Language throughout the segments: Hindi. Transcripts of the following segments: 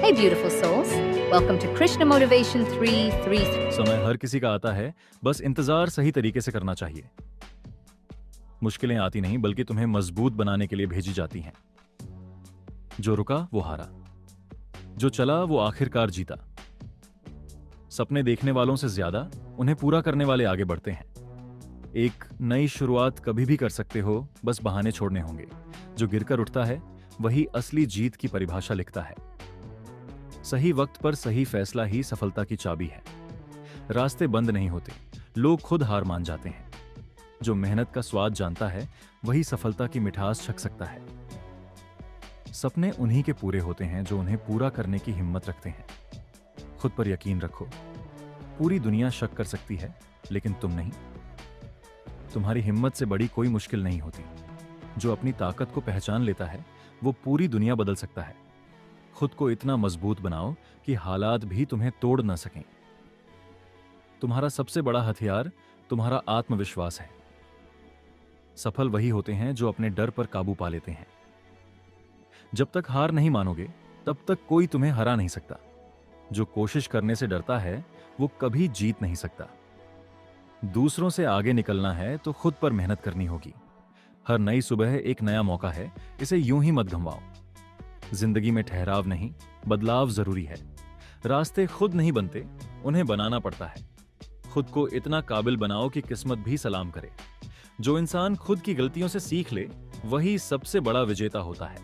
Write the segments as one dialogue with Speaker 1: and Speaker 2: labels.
Speaker 1: Hey beautiful souls, welcome to Krishna Motivation 333.
Speaker 2: समय हर किसी का आता है, बस इंतजार सही तरीके से करना चाहिए। मुश्किलें आती नहीं बल्कि तुम्हें मजबूत बनाने के लिए भेजी जाती हैं। जो रुका वो हारा, जो चला वो आखिरकार जीता। सपने देखने वालों से ज्यादा उन्हें पूरा करने वाले आगे बढ़ते हैं। एक नई शुरुआत कभी भी कर सकते हो, बस बहाने छोड़ने होंगे। जो गिरकर उठता है वही असली जीत की परिभाषा लिखता है। सही वक्त पर सही फैसला ही सफलता की चाबी है। रास्ते बंद नहीं होते, लोग खुद हार मान जाते हैं। जो मेहनत का स्वाद जानता है वही सफलता की मिठास छक सकता है। सपने उन्हीं के पूरे होते हैं जो उन्हें पूरा करने की हिम्मत रखते हैं। खुद पर यकीन रखो। पूरी दुनिया शक कर सकती है लेकिन तुम नहीं। तुम्हारी हिम्मत से बड़ी कोई मुश्किल नहीं होती। जो अपनी ताकत को पहचान लेता है वो पूरी दुनिया बदल सकता है। खुद को इतना मजबूत बनाओ कि हालात भी तुम्हें तोड़ न सकें। तुम्हारा सबसे बड़ा हथियार तुम्हारा आत्मविश्वास है। सफल वही होते हैं जो अपने डर पर काबू पा लेते हैं। जब तक हार नहीं मानोगे तब तक कोई तुम्हें हरा नहीं सकता। जो कोशिश करने से डरता है वो कभी जीत नहीं सकता। दूसरों से आगे निकलना है तो खुद पर मेहनत करनी होगी। हर नई सुबह एक नया मौका है, इसे यूं ही मत गंवाओ। जिंदगी में ठहराव नहीं, बदलाव जरूरी है। रास्ते खुद नहीं बनते, उन्हें बनाना पड़ता है। खुद को इतना काबिल बनाओ कि किस्मत भी सलाम करे। जो इंसान खुद की गलतियों से सीख ले वही सबसे बड़ा विजेता होता है।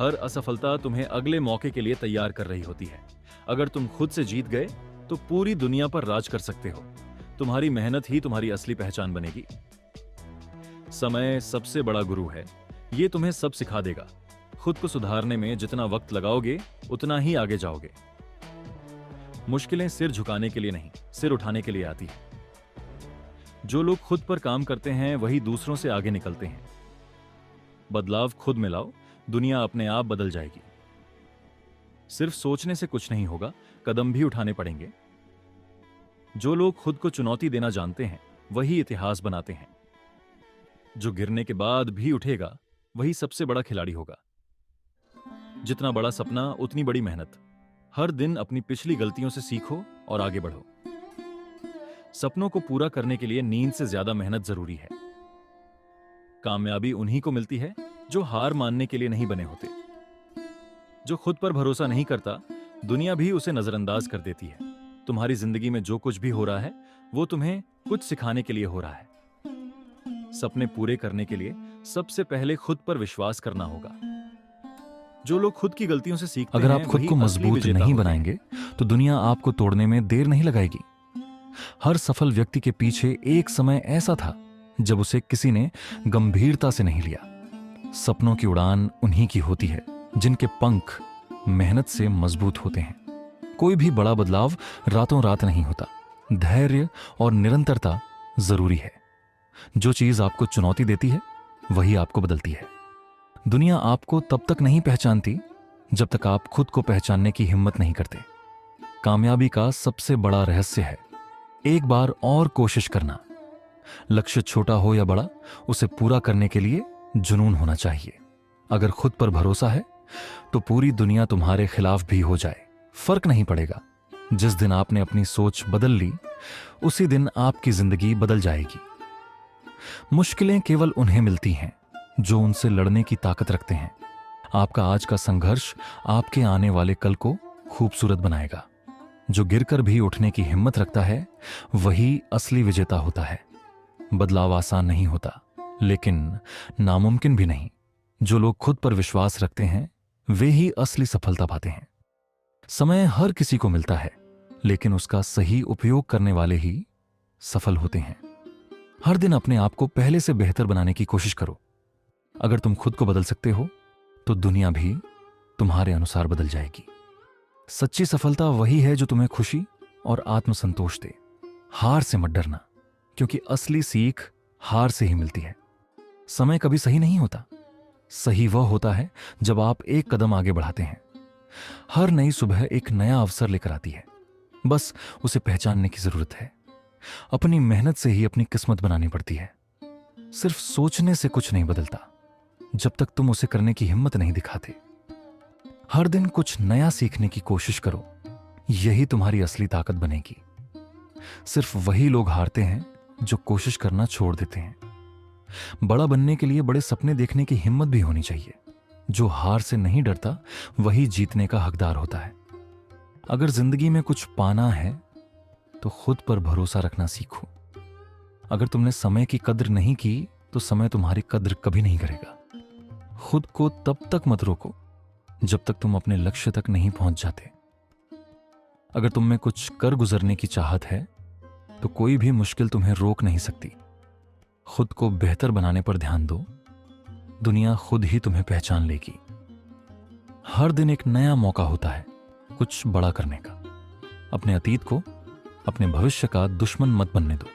Speaker 2: हर असफलता तुम्हें अगले मौके के लिए तैयार कर रही होती है। अगर तुम खुद से जीत गए तो पूरी दुनिया पर राज कर सकते हो। तुम्हारी मेहनत ही तुम्हारी असली पहचान बनेगी। समय सबसे बड़ा गुरु है, ये तुम्हें सब सिखा देगा। खुद को सुधारने में जितना वक्त लगाओगे उतना ही आगे जाओगे। मुश्किलें सिर झुकाने के लिए नहीं, सिर उठाने के लिए आती है। जो लोग खुद पर काम करते हैं वही दूसरों से आगे निकलते हैं। बदलाव खुद में लाओ, दुनिया अपने आप बदल जाएगी। सिर्फ सोचने से कुछ नहीं होगा, कदम भी उठाने पड़ेंगे। जो लोग खुद को चुनौती देना जानते हैं वही इतिहास बनाते हैं। जो गिरने के बाद भी उठेगा वही सबसे बड़ा खिलाड़ी होगा। जितना बड़ा सपना उतनी बड़ी मेहनत। हर दिन अपनी पिछली गलतियों से सीखो और आगे बढ़ो। सपनों को पूरा करने के लिए नींद से ज्यादा मेहनत जरूरी है। कामयाबी उन्हीं को मिलती है जो हार मानने के लिए नहीं बने होते। जो खुद पर भरोसा नहीं करता दुनिया भी उसे नजरअंदाज कर देती है। तुम्हारी जिंदगी में जो कुछ भी हो रहा है वो तुम्हें कुछ सिखाने के लिए हो रहा है। सपने पूरे करने के लिए सबसे पहले खुद पर विश्वास करना होगा। जो लोग खुद की गलतियों से सीखते हैं,
Speaker 3: अगर आप खुद को मजबूत नहीं बनाएंगे तो दुनिया आपको तोड़ने में देर नहीं लगाएगी। हर सफल व्यक्ति के पीछे एक समय ऐसा था जब उसे किसी ने गंभीरता से नहीं लिया। सपनों की उड़ान उन्हीं की होती है जिनके पंख मेहनत से मजबूत होते हैं। कोई भी बड़ा बदलाव रातों रात नहीं होता। धैर्य और निरंतरता जरूरी है। जो चीज आपको चुनौती देती है वही आपको बदलती है। दुनिया आपको तब तक नहीं पहचानती जब तक आप खुद को पहचानने की हिम्मत नहीं करते। कामयाबी का सबसे बड़ा रहस्य है एक बार और कोशिश करना। लक्ष्य छोटा हो या बड़ा, उसे पूरा करने के लिए जुनून होना चाहिए। अगर खुद पर भरोसा है तो पूरी दुनिया तुम्हारे खिलाफ भी हो जाए, फर्क नहीं पड़ेगा। जिस दिन आपने अपनी सोच बदल ली उसी दिन आपकी जिंदगी बदल जाएगी। मुश्किलें केवल उन्हें मिलती हैं जो उनसे लड़ने की ताकत रखते हैं। आपका आज का संघर्ष आपके आने वाले कल को खूबसूरत बनाएगा। जो गिरकर भी उठने की हिम्मत रखता है वही असली विजेता होता है। बदलाव आसान नहीं होता लेकिन नामुमकिन भी नहीं। जो लोग खुद पर विश्वास रखते हैं वे ही असली सफलता पाते हैं। समय हर किसी को मिलता है लेकिन उसका सही उपयोग करने वाले ही सफल होते हैं। हर दिन अपने आप को पहले से बेहतर बनाने की कोशिश करो। अगर तुम खुद को बदल सकते हो तो दुनिया भी तुम्हारे अनुसार बदल जाएगी। सच्ची सफलता वही है जो तुम्हें खुशी और आत्मसंतोष दे। हार से मत डरना क्योंकि असली सीख हार से ही मिलती है। समय कभी सही नहीं होता। सही वह होता है जब आप एक कदम आगे बढ़ाते हैं। हर नई सुबह एक नया अवसर लेकर आती है, बस उसे पहचानने की जरूरत है। अपनी मेहनत से ही अपनी किस्मत बनानी पड़ती है। सिर्फ सोचने से कुछ नहीं बदलता जब तक तुम उसे करने की हिम्मत नहीं दिखाते। हर दिन कुछ नया सीखने की कोशिश करो, यही तुम्हारी असली ताकत बनेगी। सिर्फ वही लोग हारते हैं जो कोशिश करना छोड़ देते हैं। बड़ा बनने के लिए बड़े सपने देखने की हिम्मत भी होनी चाहिए। जो हार से नहीं डरता वही जीतने का हकदार होता है। अगर जिंदगी में कुछ पाना है तो खुद पर भरोसा रखना सीखो। अगर तुमने समय की कद्र नहीं की तो समय तुम्हारी कद्र कभी नहीं करेगा। खुद को तब तक मत रोको जब तक तुम अपने लक्ष्य तक नहीं पहुंच जाते। अगर तुम में कुछ कर गुजरने की चाहत है तो कोई भी मुश्किल तुम्हें रोक नहीं सकती। खुद को बेहतर बनाने पर ध्यान दो, दुनिया खुद ही तुम्हें पहचान लेगी। हर दिन एक नया मौका होता है कुछ बड़ा करने का। अपने अतीत को, अपने भविष्य का दुश्मन मत बनने दो।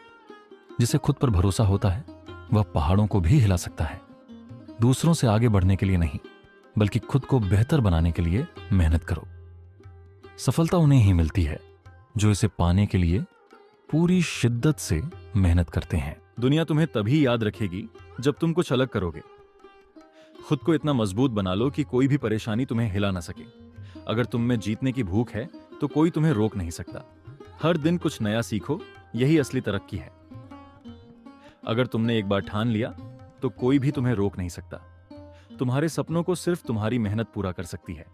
Speaker 3: जिसे खुद पर भरोसा होता है वह पहाड़ों को भी हिला सकता है। दूसरों से आगे बढ़ने के लिए नहीं, बल्कि खुद को बेहतर बनाने के लिए मेहनत करो। सफलता उन्हें ही मिलती है जो इसे पाने के लिए पूरी शिद्दत से मेहनत करते हैं।
Speaker 2: दुनिया तुम्हें तभी याद रखेगी जब तुम कुछ अलग करोगे। खुद को इतना मजबूत बना लो कि कोई भी परेशानी तुम्हें हिला ना सके। अगर तुम में जीतने की भूख है तो कोई तुम्हें रोक नहीं सकता। हर दिन कुछ नया सीखो, यही असली तरक्की है। अगर तुमने एक बार ठान लिया तो कोई भी तुम्हें रोक नहीं सकता। तुम्हारे सपनों को सिर्फ तुम्हारी मेहनत पूरा कर सकती है।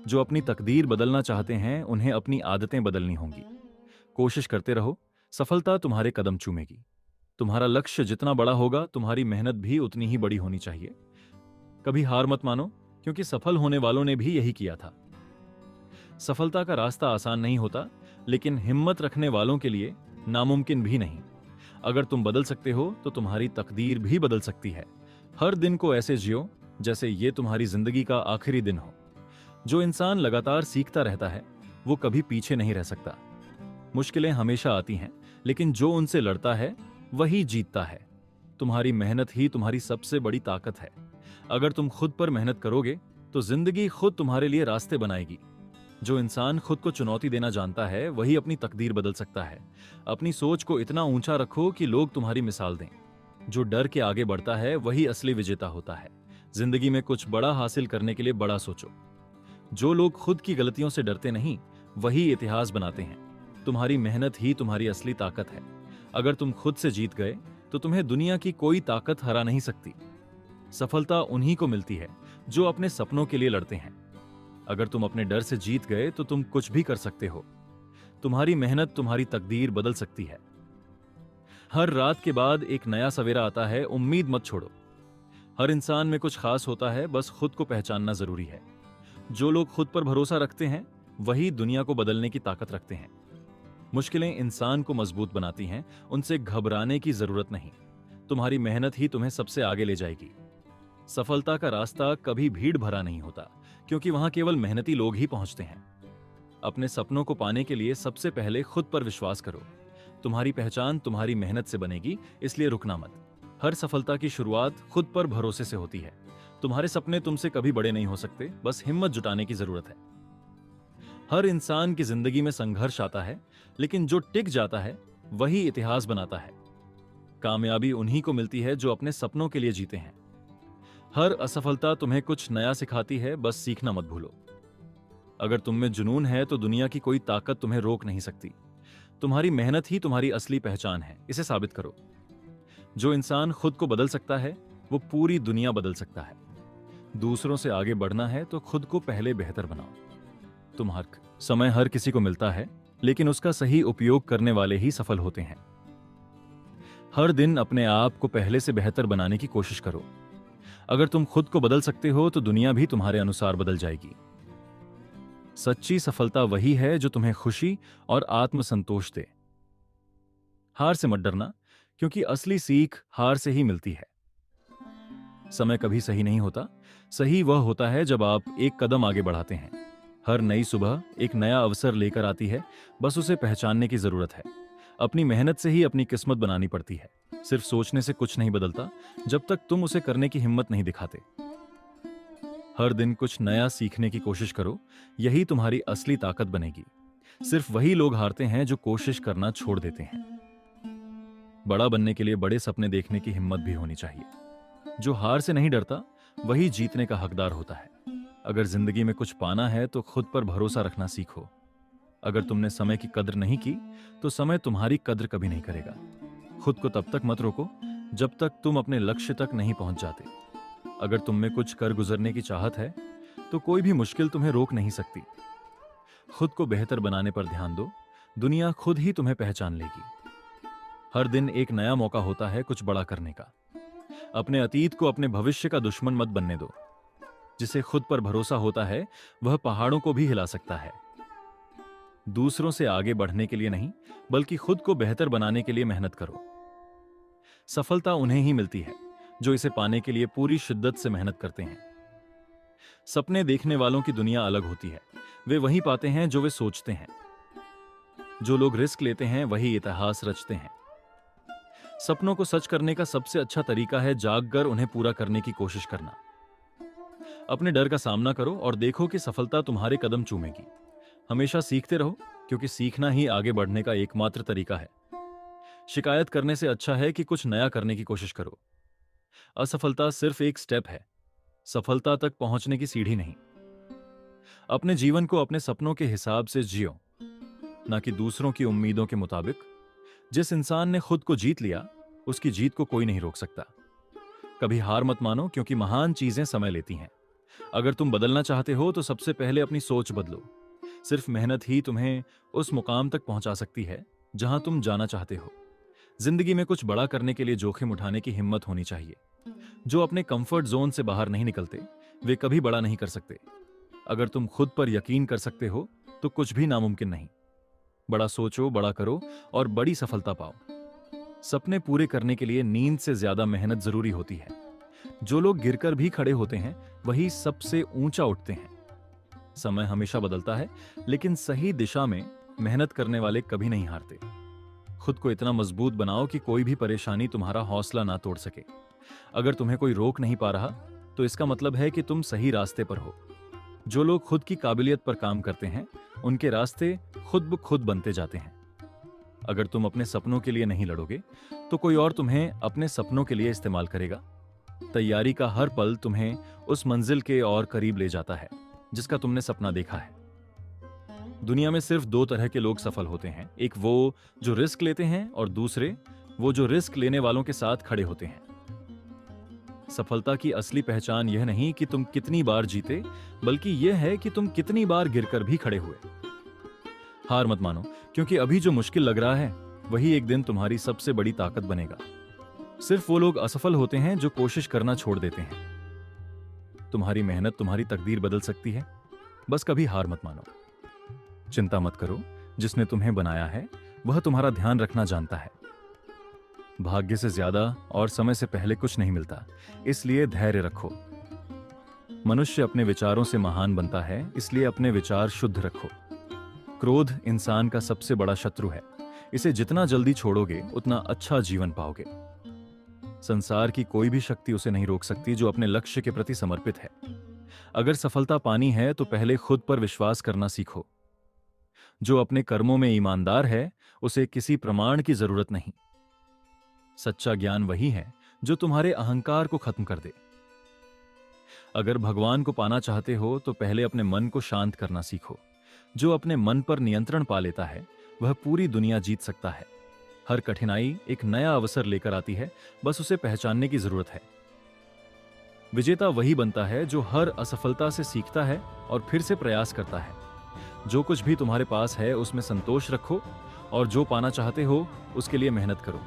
Speaker 2: जो अपनी तकदीर बदलना चाहते हैं उन्हें अपनी आदतें बदलनी होंगी। कोशिश करते रहो, सफलता तुम्हारे कदम चूमेगी। तुम्हारा लक्ष्य जितना बड़ा होगा तुम्हारी मेहनत भी उतनी ही बड़ी होनी चाहिए। कभी हार मत मानो, क्योंकि सफल होने वालों ने भी यही किया था। सफलता का रास्ता आसान नहीं होता, लेकिन हिम्मत रखने वालों के लिए नामुमकिन भी नहीं। अगर तुम बदल सकते हो तो तुम्हारी तकदीर भी बदल सकती है। हर दिन को ऐसे जियो जैसे ये तुम्हारी जिंदगी का आखिरी दिन हो। जो इंसान लगातार सीखता रहता है वो कभी पीछे नहीं रह सकता। मुश्किलें हमेशा आती हैं, लेकिन जो उनसे लड़ता है वही जीतता है। तुम्हारी मेहनत ही तुम्हारी सबसे बड़ी ताकत है। अगर तुम खुद पर मेहनत करोगे तो जिंदगी खुद तुम्हारे लिए रास्ते बनाएगी। जो इंसान खुद को चुनौती देना जानता है वही अपनी तकदीर बदल सकता है। अपनी सोच को इतना ऊंचा रखो कि लोग तुम्हारी मिसाल दें। जो डर के आगे बढ़ता है वही असली विजेता होता है। जिंदगी में कुछ बड़ा हासिल करने के लिए बड़ा सोचो। जो लोग खुद की गलतियों से डरते नहीं वही इतिहास बनाते हैं। तुम्हारी मेहनत ही तुम्हारी असली ताकत है। अगर तुम खुद से जीत गए तो तुम्हें दुनिया की कोई ताकत हरा नहीं सकती। सफलता उन्हीं को मिलती है जो अपने सपनों के लिए लड़ते हैं। अगर तुम अपने डर से जीत गए तो तुम कुछ भी कर सकते हो। तुम्हारी मेहनत तुम्हारी तकदीर बदल सकती है। हर रात के बाद एक नया सवेरा आता है, उम्मीद मत छोड़ो। हर इंसान में कुछ खास होता है, बस खुद को पहचानना जरूरी है। जो लोग खुद पर भरोसा रखते हैं वही दुनिया को बदलने की ताकत रखते हैं। मुश्किलें इंसान को मजबूत बनाती हैं, उनसे घबराने की जरूरत नहीं। तुम्हारी मेहनत ही तुम्हें सबसे आगे ले जाएगी। सफलता का रास्ता कभी भीड़ भरा नहीं होता, क्योंकि वहां केवल मेहनती लोग ही पहुंचते हैं। अपने सपनों को पाने के लिए सबसे पहले खुद पर विश्वास करो। तुम्हारी पहचान तुम्हारी मेहनत से बनेगी, इसलिए रुकना मत। हर सफलता की शुरुआत खुद पर भरोसे से होती है। तुम्हारे सपने तुमसे कभी बड़े नहीं हो सकते, बस हिम्मत जुटाने की जरूरत है। हर इंसान की जिंदगी में संघर्ष आता है, लेकिन जो टिक जाता है वही इतिहास बनाता है। कामयाबी उन्हीं को मिलती है जो अपने सपनों के लिए जीते हैं। हर असफलता तुम्हें कुछ नया सिखाती है, बस सीखना मत भूलो। अगर तुम में जुनून है तो दुनिया की कोई ताकत तुम्हें रोक नहीं सकती। तुम्हारी मेहनत ही तुम्हारी असली पहचान है, इसे साबित करो। जो इंसान खुद को बदल सकता है वो पूरी दुनिया बदल सकता है। दूसरों से आगे बढ़ना है तो खुद को पहले बेहतर बनाओ। समय हर किसी को मिलता है, लेकिन उसका सही उपयोग करने वाले ही सफल होते हैं। हर दिन अपने आप को पहले से बेहतर बनाने की कोशिश करो। अगर तुम खुद को बदल सकते हो तो दुनिया भी तुम्हारे अनुसार बदल जाएगी। सच्ची सफलता वही है जो तुम्हें खुशी और आत्मसंतोष दे। हार से मत डरना, क्योंकि असली सीख हार से ही मिलती है। समय कभी सही नहीं होता, सही वह होता है जब आप एक कदम आगे बढ़ाते हैं। हर नई सुबह एक नया अवसर लेकर आती है, बस उसे पहचानने की जरूरत है। अपनी मेहनत से ही अपनी किस्मत बनानी पड़ती है। सिर्फ सोचने से कुछ नहीं बदलता जब तक तुम उसे करने की हिम्मत नहीं दिखाते। हर दिन कुछ नया सीखने की कोशिश करो, यही तुम्हारी असली ताकत बनेगी। सिर्फ वही लोग हारते हैं जो कोशिश करना छोड़ देते हैं। बड़ा बनने के लिए बड़े सपने देखने की हिम्मत भी होनी चाहिए। जो हार से नहीं डरता वही जीतने का हकदार होता है। अगर जिंदगी में कुछ पाना है तो खुद पर भरोसा रखना सीखो। अगर तुमने समय की कद्र नहीं की तो समय तुम्हारी कद्र कभी नहीं करेगा। खुद को तब तक मत रोको जब तक तुम अपने लक्ष्य तक नहीं पहुंच जाते। अगर तुम में कुछ कर गुजरने की चाहत है तो कोई भी मुश्किल तुम्हें रोक नहीं सकती। खुद को बेहतर बनाने पर ध्यान दो, दुनिया खुद ही तुम्हें पहचान लेगी। हर दिन एक नया मौका होता है कुछ बड़ा करने का। अपने अतीत को अपने भविष्य का दुश्मन मत बनने दो। जिसे खुद पर भरोसा होता है वह पहाड़ों को भी हिला सकता है। दूसरों से आगे बढ़ने के लिए नहीं बल्कि खुद को बेहतर बनाने के लिए मेहनत करो। सफलता उन्हें ही मिलती है जो इसे पाने के लिए पूरी शिद्दत से मेहनत करते हैं। सपने देखने वालों की दुनिया अलग होती है। वे वही पाते हैं जो वे सोचते हैं। जो लोग रिस्क लेते हैं वही इतिहास रचते हैं। सपनों को सच करने का सबसे अच्छा तरीका है जागकर उन्हें पूरा करने की कोशिश करना। अपने डर का सामना करो और देखो कि सफलता तुम्हारे कदम चूमेगी। हमेशा सीखते रहो क्योंकि सीखना ही आगे बढ़ने का एकमात्र तरीका है। शिकायत करने से अच्छा है कि कुछ नया करने की कोशिश करो। असफलता सिर्फ एक स्टेप है, सफलता तक पहुंचने की सीढ़ी नहीं। अपने जीवन को अपने सपनों के हिसाब से जियो, ना कि दूसरों की उम्मीदों के मुताबिक। जिस इंसान ने खुद को जीत लिया उसकी जीत को कोई नहीं रोक सकता। कभी हार मत मानो क्योंकि महान चीजें समय लेती हैं। अगर तुम बदलना चाहते हो तो सबसे पहले अपनी सोच बदलो। सिर्फ मेहनत ही तुम्हें उस मुकाम तक पहुंचा सकती है जहां तुम जाना चाहते हो। जिंदगी में कुछ बड़ा करने के लिए जोखिम उठाने की हिम्मत होनी चाहिए। जो अपने कंफर्ट जोन से बाहर नहीं निकलते वे कभी बड़ा नहीं कर सकते। अगर तुम खुद पर यकीन कर सकते हो तो कुछ भी नामुमकिन नहीं। बड़ा सोचो, बड़ा करो और बड़ी सफलता पाओ। सपने पूरे करने के लिए नींद से ज्यादा मेहनत जरूरी होती है। जो लोग गिरकर भी खड़े होते हैं वही सबसे ऊंचा उठते हैं। समय हमेशा बदलता है लेकिन सही दिशा में मेहनत करने वाले कभी नहीं हारते। खुद को इतना मजबूत बनाओ कि कोई भी परेशानी तुम्हारा हौसला ना तोड़ सके। अगर तुम्हें कोई रोक नहीं पा रहा तो इसका मतलब है कि तुम सही रास्ते पर हो। जो लोग खुद की काबिलियत पर काम करते हैं उनके रास्ते खुद ब खुद बनते जाते हैं। अगर तुम अपने सपनों के लिए नहीं लड़ोगे तो कोई और तुम्हें अपने सपनों के लिए इस्तेमाल करेगा। तैयारी का हर पल तुम्हें उस मंजिल के और करीब ले जाता है जिसका तुमने सपना देखा है। दुनिया में सिर्फ दो तरह के लोग सफल होते हैं, एक वो जो रिस्क लेते हैं और दूसरे वो जो रिस्क लेने वालों के साथ खड़े होते हैं। सफलता की असली पहचान यह नहीं कि तुम कितनी बार जीते बल्कि यह है कि तुम कितनी बार गिरकर भी खड़े हुए। हार मत मानो क्योंकि अभी जो मुश्किल लग रहा है वही एक दिन तुम्हारी सबसे बड़ी ताकत बनेगा। सिर्फ वो लोग असफल होते हैं जो कोशिश करना छोड़ देते हैं। तुम्हारी मेहनत तुम्हारी तकदीर बदल सकती है, बस कभी हार मत मानो। चिंता मत करो, जिसने तुम्हें बनाया है वह तुम्हारा ध्यान रखना जानता है। भाग्य से ज्यादा और समय से पहले कुछ नहीं मिलता, इसलिए धैर्य रखो। मनुष्य अपने विचारों से महान बनता है, इसलिए अपने विचार शुद्ध रखो। क्रोध इंसान का सबसे बड़ा शत्रु है, इसे जितना जल्दी छोड़ोगे उतना अच्छा जीवन पाओगे। संसार की कोई भी शक्ति उसे नहीं रोक सकती जो अपने लक्ष्य के प्रति समर्पित है। अगर सफलता पानी है तो पहले खुद पर विश्वास करना सीखो। जो अपने कर्मों में ईमानदार है उसे किसी प्रमाण की जरूरत नहीं। सच्चा ज्ञान वही है जो तुम्हारे अहंकार को खत्म कर दे। अगर भगवान को पाना चाहते हो तो पहले अपने मन को शांत करना सीखो। जो अपने मन पर नियंत्रण पा लेता है वह पूरी दुनिया जीत सकता है। हर कठिनाई एक नया अवसर लेकर आती है, बस उसे पहचानने की जरूरत है। विजेता वही बनता है जो हर असफलता से सीखता है और फिर से प्रयास करता है। जो कुछ भी तुम्हारे पास है उसमें संतोष रखो और जो पाना चाहते हो उसके लिए मेहनत करो।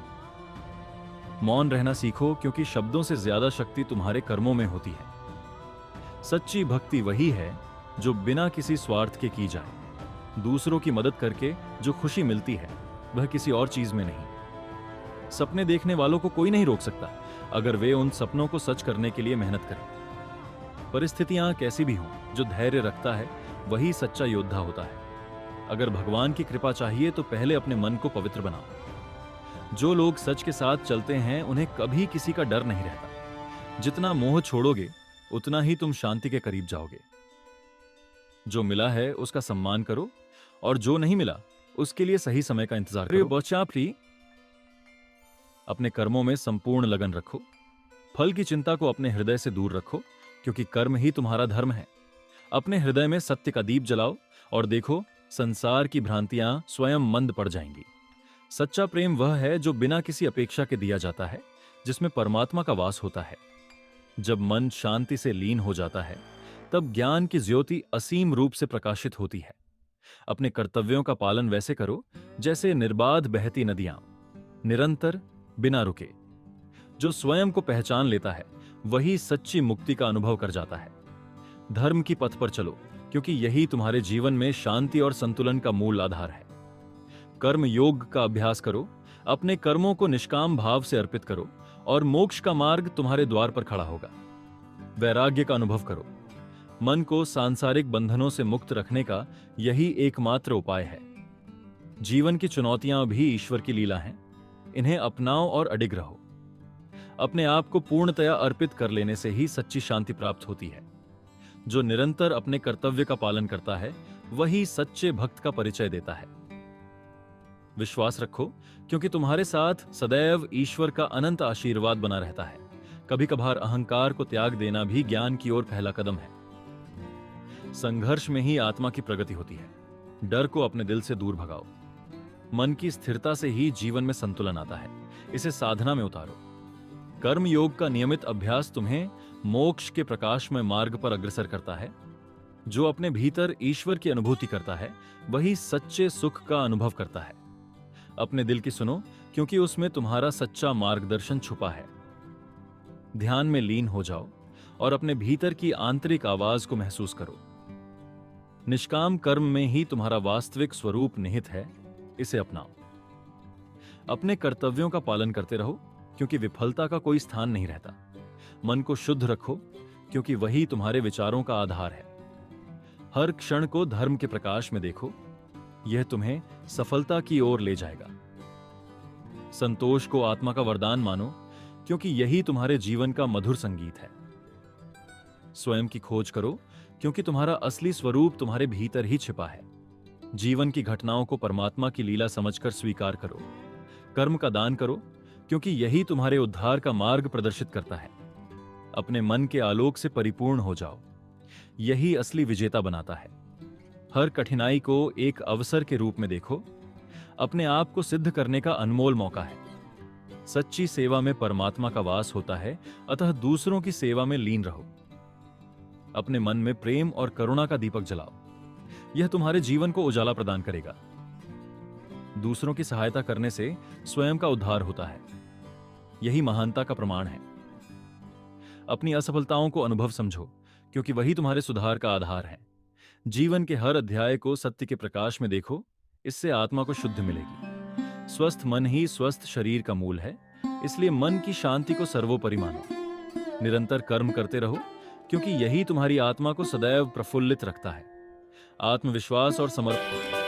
Speaker 2: मौन रहना सीखो क्योंकि शब्दों से ज्यादा शक्ति तुम्हारे कर्मों में होती है। सच्ची भक्ति वही है जो बिना किसी स्वार्थ के की जाए। दूसरों की मदद करके जो खुशी मिलती है वह किसी और चीज में नहीं। सपने देखने वालों को कोई नहीं रोक सकता अगर वे उन सपनों को सच करने के लिए मेहनत करें। परिस्थितियां कैसी भी हों, जो धैर्य रखता है वही सच्चा योद्धा होता है। अगर भगवान की कृपा चाहिए तो पहले अपने मन को पवित्र बनाओ। जो लोग सच के साथ चलते हैं उन्हें कभी किसी का डर नहीं रहता। जितना मोह छोड़ोगे उतना ही तुम शांति के करीब जाओगे। जो मिला है उसका सम्मान करो और जो नहीं मिला उसके लिए सही समय का इंतजार करो। अपने कर्मों में संपूर्ण लगन रखो। फल की चिंता को अपने हृदय से दूर रखो क्योंकि कर्म ही तुम्हारा धर्म है। अपने हृदय में सत्य का दीप जलाओ और देखो, संसार की भ्रांतियां स्वयं मंद पड़ जाएंगी। सच्चा प्रेम वह है जो बिना किसी अपेक्षा के दिया जाता है, जिसमें परमात्मा का वास होता है। जब मन शांति से लीन हो जाता है, तब ज्ञान की ज्योति असीम रूप से प्रकाशित होती है। अपने कर्तव्यों का पालन वैसे करो जैसे निर्बाध बहती नदियां, निरंतर, बिना रुके। जो स्वयं को पहचान लेता है वही सच्ची मुक्ति का अनुभव कर जाता है। धर्म की पथ पर चलो, क्योंकि यही तुम्हारे जीवन में शांति और संतुलन का मूल आधार है। कर्म योग का अभ्यास करो, अपने कर्मों को निष्काम भाव से अर्पित करो और मोक्ष का मार्ग तुम्हारे द्वार पर खड़ा होगा। वैराग्य का अनुभव करो। मन को सांसारिक बंधनों से मुक्त रखने का यही एकमात्र उपाय है। जीवन की चुनौतियां भी ईश्वर की लीला हैं, इन्हें अपनाओ और अडिग रहो। अपने आप को पूर्णतया अर्पित कर लेने से ही सच्ची शांति प्राप्त होती है। जो निरंतर अपने कर्तव्य का पालन करता है वही सच्चे भक्त का परिचय देता है। विश्वास रखो, क्योंकि तुम्हारे साथ सदैव ईश्वर का अनंत आशीर्वाद बना रहता है। कभी कभार अहंकार को त्याग देना भी ज्ञान की ओर पहला कदम है। संघर्ष में ही आत्मा की प्रगति होती है। डर को अपने दिल से दूर भगाओ। मन की स्थिरता से ही जीवन में संतुलन आता है। इसे साधना में उतारो। कर्म योग का नियमित अभ्यास तुम्हें मोक्ष के प्रकाशमय मार्ग पर अग्रसर करता है। जो अपने भीतर ईश्वर की अनुभूति करता है वही सच्चे सुख का अनुभव करता है। अपने दिल की सुनो, क्योंकि उसमें तुम्हारा सच्चा मार्गदर्शन छुपा है। ध्यान में लीन हो जाओ और अपने भीतर की आंतरिक आवाज को महसूस करो। निष्काम कर्म में ही तुम्हारा वास्तविक स्वरूप निहित है, इसे अपनाओ। अपने कर्तव्यों का पालन करते रहो, क्योंकि विफलता का कोई स्थान नहीं रहता। मन को शुद्ध रखो, क्योंकि वही तुम्हारे विचारों का आधार है। हर क्षण को धर्म के प्रकाश में देखो, यह तुम्हें सफलता की ओर ले जाएगा। संतोष को आत्मा का वरदान मानो, क्योंकि यही तुम्हारे जीवन का मधुर संगीत है। स्वयं की खोज करो, क्योंकि तुम्हारा असली स्वरूप तुम्हारे भीतर ही छिपा है। जीवन की घटनाओं को परमात्मा की लीला समझकर स्वीकार करो। कर्म का दान करो, क्योंकि यही तुम्हारे उद्धार का मार्ग प्रदर्शित करता है। अपने मन के आलोक से परिपूर्ण हो जाओ, यही असली विजेता बनाता है। हर कठिनाई को एक अवसर के रूप में देखो। अपने आप को सिद्ध करने का अनमोल मौका है। सच्ची सेवा में परमात्मा का वास होता है, अतः दूसरों की सेवा में लीन रहो। अपने मन में प्रेम और करुणा का दीपक जलाओ, यह तुम्हारे जीवन को उजाला प्रदान करेगा। दूसरों की सहायता करने से स्वयं का उद्धार होता है, यही महानता का प्रमाण है। अपनी असफलताओं को अनुभव समझो, क्योंकि वही तुम्हारे सुधार का आधार है। जीवन के हर अध्याय को सत्य के प्रकाश में देखो, इससे आत्मा को शुद्ध मिलेगी। स्वस्थ मन ही स्वस्थ शरीर का मूल है, इसलिए मन की शांति को सर्वोपरि मानो। निरंतर कर्म करते रहो, क्योंकि यही तुम्हारी आत्मा को सदैव प्रफुल्लित रखता है। आत्मविश्वास और समर्पण